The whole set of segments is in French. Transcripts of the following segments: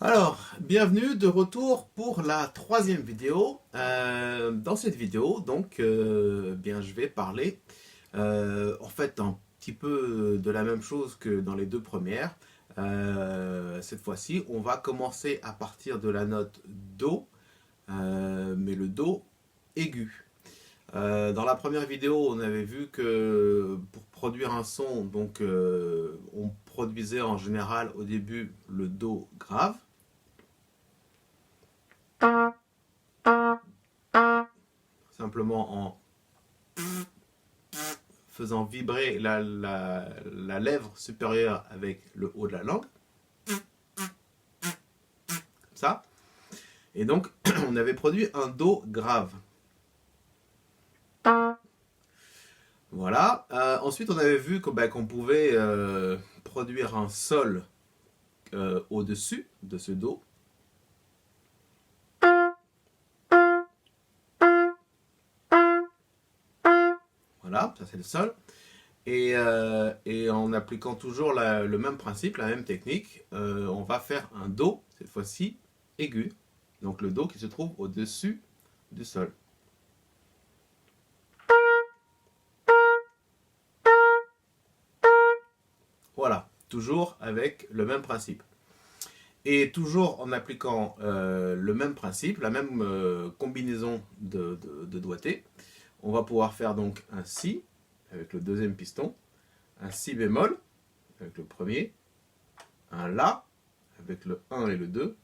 Alors, bienvenue de retour pour la troisième vidéo. Dans cette vidéo, bien, je vais parler en fait un petit peu de la même chose que dans les deux premières. Cette fois-ci, on va commencer à partir de la note Do, mais le Do aigu. Dans la première vidéo, on avait vu que pour produire un son, on produisait en général au début le Do grave. Simplement en faisant vibrer la lèvre supérieure avec le haut de la langue, comme ça. Et donc, on avait produit un Do grave. Voilà. Ensuite, on avait vu qu'on pouvait produire un Sol au-dessus de ce Do. Voilà, ça c'est le Sol. Et en appliquant toujours le même principe, la même technique, on va faire un Do, cette fois-ci, aigu. Donc le Do qui se trouve au-dessus du Sol. Voilà, toujours avec le même principe. Et toujours en appliquant le même principe, la même combinaison de doigtés, on va pouvoir faire donc un Si avec le deuxième piston, un Si bémol avec le premier, un La avec le 1 et le 2,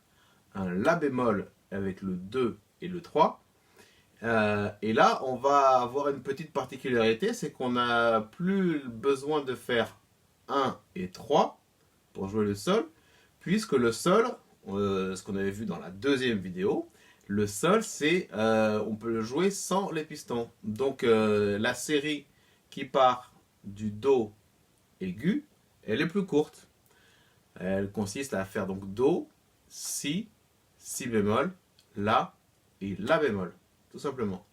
un La bémol avec le 2 et le 3. Et là, on va avoir une petite particularité, c'est qu'on n'a plus besoin de faire 1 et 3 pour jouer le Sol, puisque le Sol, ce qu'on avait vu dans la deuxième vidéo, le Sol, on peut le jouer sans les pistons. Donc la série qui part du Do aigu, elle est plus courte. Elle consiste à faire donc Do, Si, Si bémol, La et La bémol, tout simplement.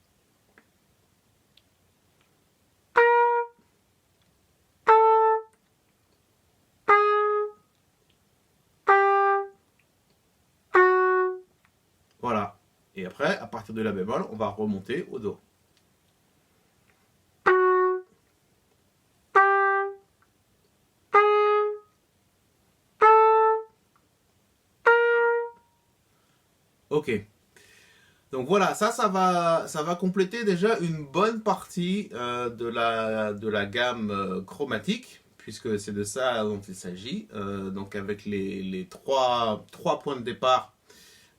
Voilà. Et après, à partir de La bémol, on va remonter au Do. Ok. Donc voilà, ça va compléter déjà une bonne partie de la gamme chromatique, puisque c'est de ça dont il s'agit. Donc avec les trois points de départ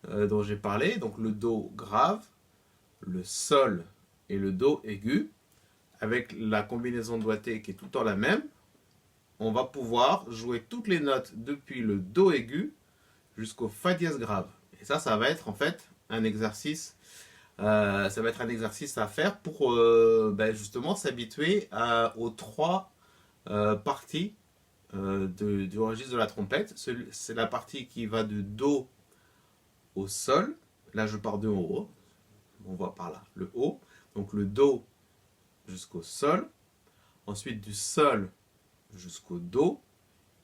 dont j'ai parlé, donc le Do grave, le Sol et le Do aigu, avec la combinaison de doigté qui est tout le temps la même, on va pouvoir jouer toutes les notes depuis le Do aigu jusqu'au Fa dièse grave. Et ça va être en fait un exercice à faire pour justement s'habituer aux trois parties du registre de la trompette. C'est la partie qui va de Do au Sol. Là, je pars de en haut. On voit par là le Haut. Donc le Do jusqu'au Sol. Ensuite du Sol jusqu'au Do.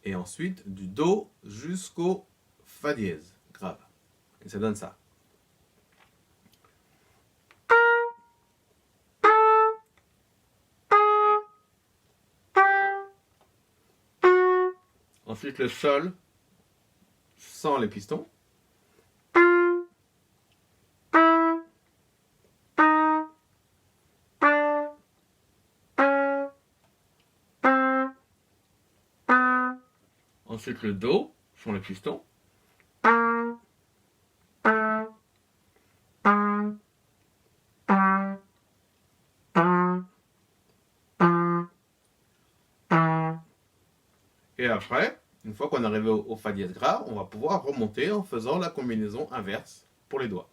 Et ensuite du Do jusqu'au Fa dièse grave. Et ça donne ça. Ensuite le Sol sans les pistons. Ensuite le Do sans les pistons. Et après, une fois qu'on est arrivé au Fa dièse grave, on va pouvoir remonter en faisant la combinaison inverse pour les doigts.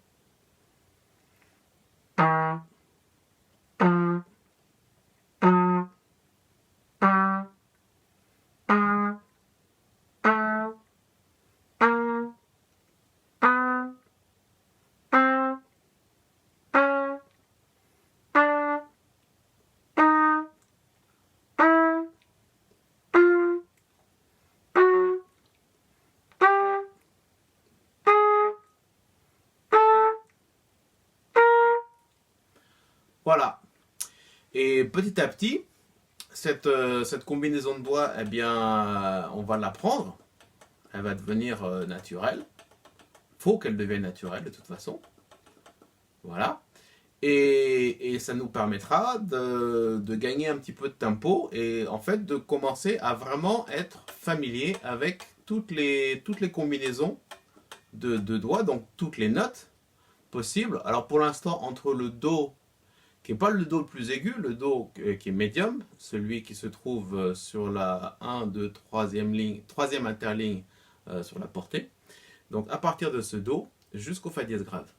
Voilà. Et petit à petit, cette combinaison de doigts, eh bien, on va l'apprendre. Elle va devenir naturelle. Faut qu'elle devienne naturelle de toute façon. Voilà. Et ça nous permettra de gagner un petit peu de tempo et en fait de commencer à vraiment être familier avec toutes les combinaisons de doigts, donc toutes les notes possibles. Alors pour l'instant, entre le Do, qui n'est pas le Do le plus aigu, le Do qui est médium, celui qui se trouve sur la 1, 2, 3e ligne, 3e interligne sur la portée. Donc à partir de ce Do jusqu'au Fa dièse grave.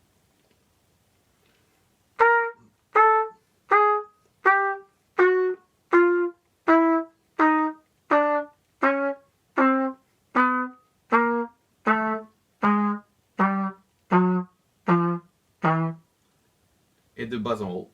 Et de bas en haut.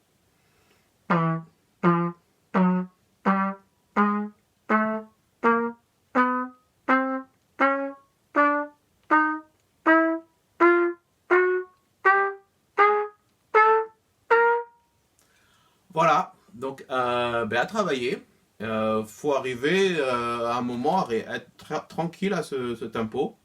Voilà, donc à travailler. Faut arriver à un moment à être tranquille à ce tempo.